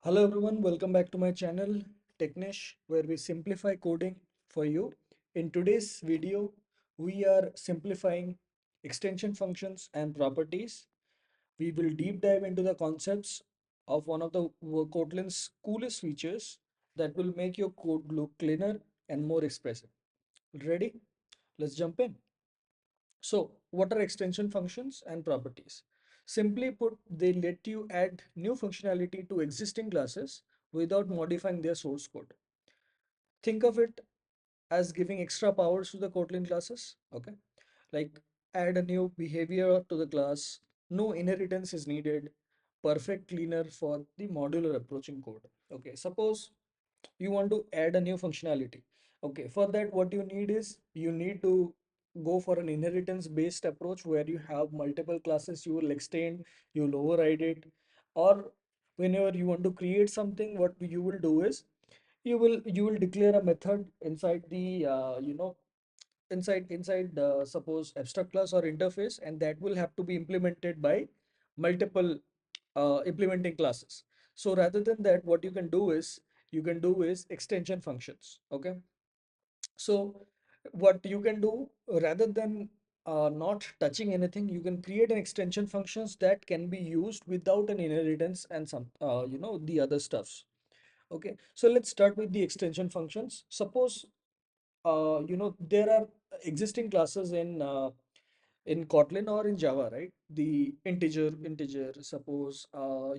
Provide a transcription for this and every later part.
Hello everyone, welcome back to my channel Technish, where we simplify coding for you. In today's video, we are simplifying extension functions and properties. We will deep dive into the concepts of one of the Kotlin's coolest features that will make your code look cleaner and more expressive. Ready? Let's jump in. So, what are extension functions and properties? Simply put, they let you add new functionality to existing classes without modifying their source code. Think of it as giving extra powers to the Kotlin classes. Okay, like add a new behavior to the class, no inheritance is needed, perfect cleaner for the modular approach in code. Okay, suppose you want to add a new functionality. Okay, for that what you need is you need to go for an inheritance based approach where you have multiple classes, you will extend, you will override it, or whenever you want to create something, what you will do is you will declare a method inside the inside the suppose abstract class or interface, and that will have to be implemented by multiple implementing classes. So rather than that, what you can do is extension functions. Okay, so what you can do, rather than not touching anything, you can create an extension functions that can be used without an inheritance and some the other stuffs. Okay, so let's start with the extension functions. Suppose there are existing classes in Kotlin or in Java, right? The integer. Suppose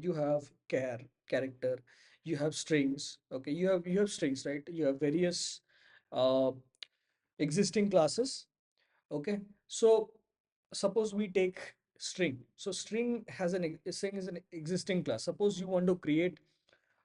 you have character, you have strings. Okay, you have strings, right? You have various uh, existing classes. Okay, so suppose we take string. So string is an existing class. Suppose you want to create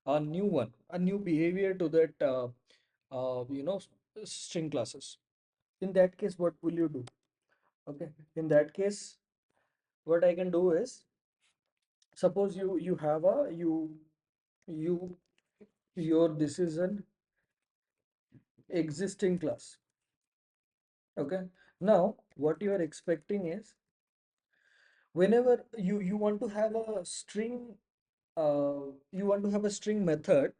a new one, a new behavior to that string classes. In that case, what will you do? Okay, in that case, what I can do is, suppose you have a you your this is an existing class. Okay, now what you are expecting is, whenever you want to have a string, you want to have a string method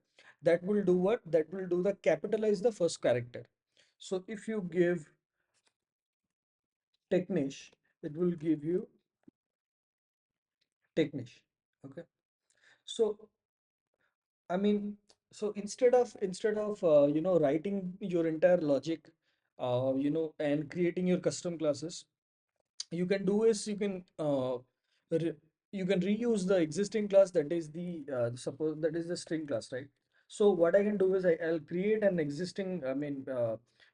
that will do what? That will do the capitalize the first character. So if you give technish, it will give you technish. Okay, so I mean, so instead of writing your entire logic, and creating your custom classes, you can do is re you can reuse the existing class, that is the suppose that is the string class, right? So what I can do is I'll create an existing,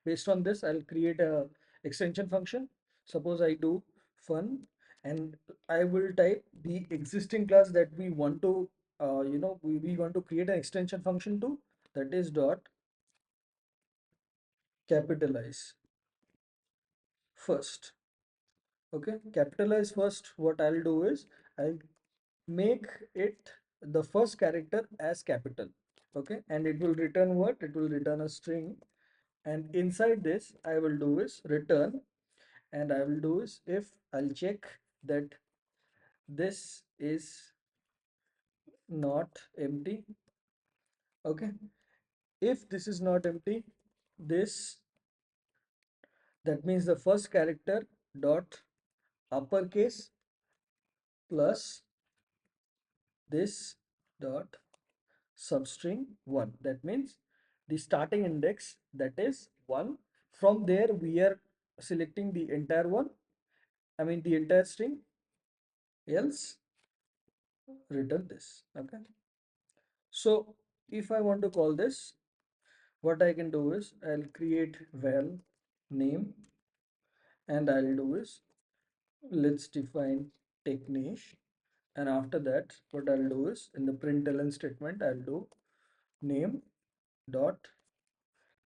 based on this, I'll create a extension function. Suppose I do fun, and I will type the existing class that we want to, we want to create an extension function to, that is dot capitalize first. Okay, capitalize first. What I'll do is I'll make it the first character as capital. Okay, and it will return what? It will return a string, and inside this I will do is return, and I will do is, if I'll check that this is not empty. Okay, if this is not empty, this, that means the first character dot uppercase plus this dot substring 1. That means the starting index, that is 1. From there we are selecting the entire one, the entire string, else return this. Okay, so if I want to call this, what I can do is I'll create val name, and I'll do is, let's define technique, and after that what I'll do is, in the println statement, I'll do name dot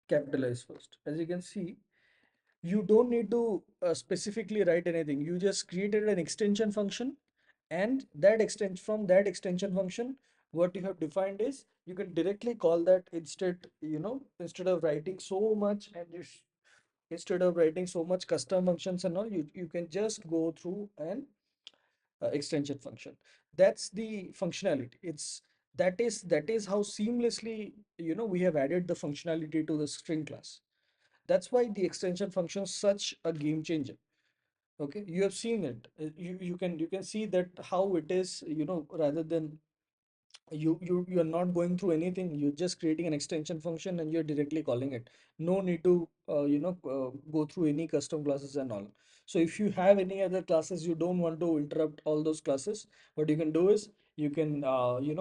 capitalize first. As you can see, you don't need to specifically write anything. You just created an extension function, and that extension function, what you have defined is, you can directly call that. Instead of writing so much, instead of writing so much custom functions and all, you can just go through an extension function. That's the functionality. That is how seamlessly, we have added the functionality to the string class. That's why the extension function is such a game changer. Okay, you have seen it. You can see that how it is, rather than you're not going through anything. You're just creating an extension function and you're directly calling it. No need to go through any custom classes and all. So if you have any other classes, you don't want to interrupt all those classes, what you can do is you can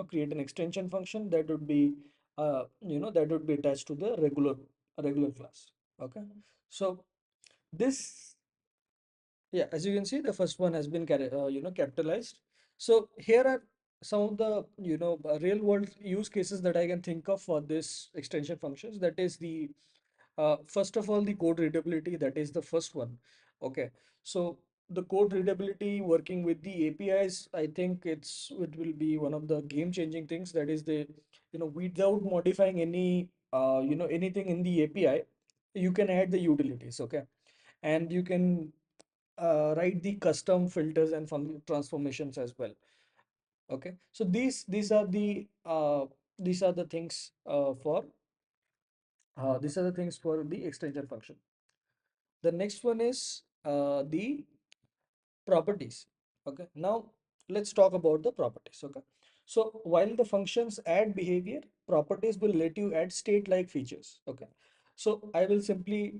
create an extension function that would be attached to the regular class. Okay, so this, yeah, as you can see, the first one has been capitalized. So here are some of the real world use cases that I can think of for this extension functions. That is the first of all, the code readability. That is the first one. Okay, so the code readability working with the APIs, I think it will be one of the game changing things. That is the without modifying anything in the API, you can add the utilities. Okay, and you can write the custom filters and transformations as well. Okay, so these are the things for the extension function. The next one is the properties. Okay, now let's talk about the properties. Okay, so while the functions add behavior, properties will let you add state like features. Okay, so I will simply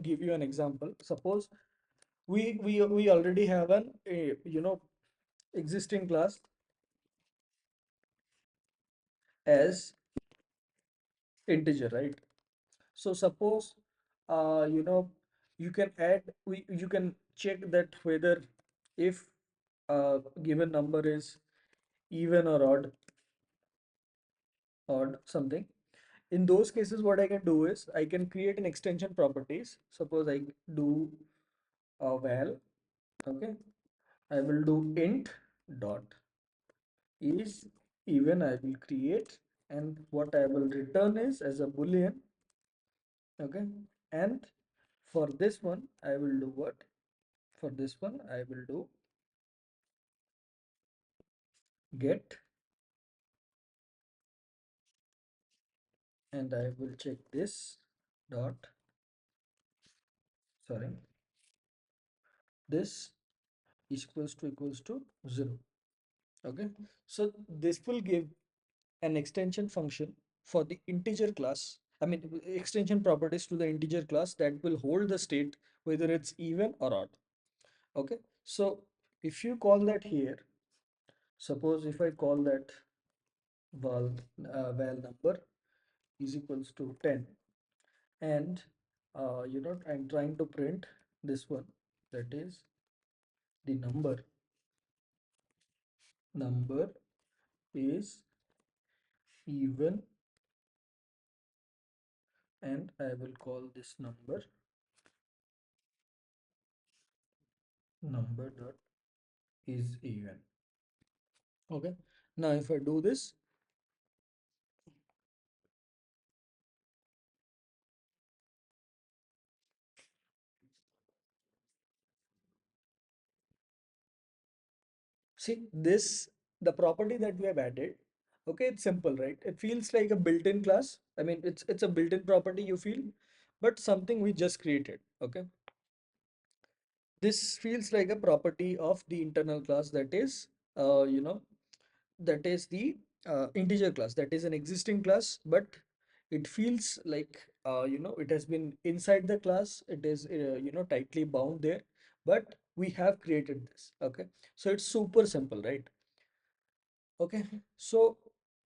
give you an example. Suppose we already have an existing class as integer, right? So suppose uh, you know you can add you can check that whether if given number is even or odd something. In those cases, what I can do is I can create an extension properties. Suppose I do a val. Okay, I will do int dot is even. I will create, and what I will return is as a boolean. Okay, and for this one I will do what? For this one I will do get, and I will check this dot, sorry, this equals to 0. Okay, so this will give an extension function for the integer class. I mean, extension properties to the integer class that will hold the state whether it's even or odd. Okay, so if you call that here, suppose if I call that val val number is equals to 10, and I'm trying to print this one, that is the number is even, and I will call this number dot is even. Okay, now if I do this, see this, the property that we have added. Okay, it's simple, right? It feels like a built-in class. I mean, it's a built-in property, you feel, but something we just created. Okay, this feels like a property of the internal class, that is uh, you know that is the integer class, that is an existing class, but it feels like it has been inside the class. It is tightly bound there, but we have created this. Okay, so it's super simple, right? Okay, so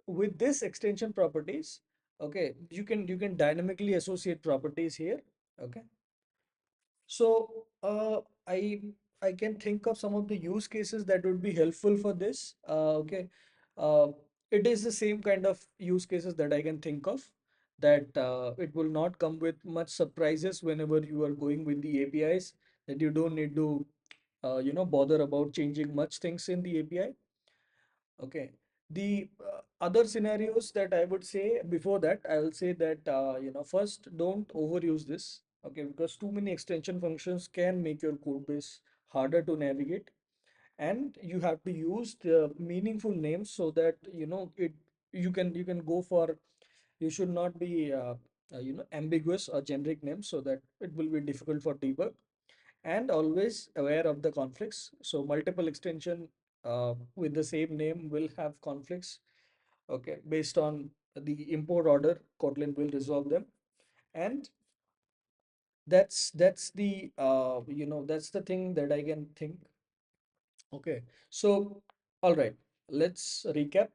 with this extension properties, okay, you can dynamically associate properties here. Okay, so I can think of some of the use cases that would be helpful for this. Okay, uh, it is the same kind of use cases that I can think of, that it will not come with much surprises whenever you are going with the APIs, that you don't need to bother about changing much things in the API. Okay. The other scenarios that I would say before that, I will say that, first, don't overuse this. Okay, because too many extension functions can make your code base harder to navigate, and you have to use the meaningful names so that it you can go for, you should not be ambiguous or generic names so that it will be difficult for debug, and always aware of the conflicts. So multiple extension with the same name will have conflicts. Okay, based on the import order, Kotlin will resolve them. And that's the that's the thing that I can think. Okay, so all right, let's recap.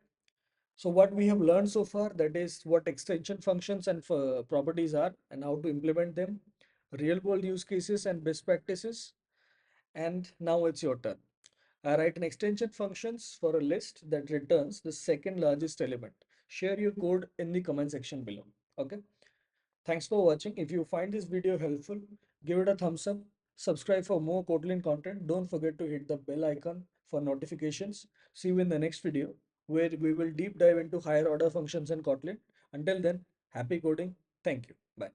So what we have learned so far, that is what extension functions and properties are and how to implement them, real world use cases and best practices. And now it's your turn. I write an extension functions for a list that returns the second largest element. Share your code in the comment section below. Okay. Thanks for watching. If you find this video helpful, give it a thumbs up. Subscribe for more Kotlin content. Don't forget to hit the bell icon for notifications. See you in the next video where we will deep dive into higher order functions in Kotlin. Until then, happy coding. Thank you. Bye.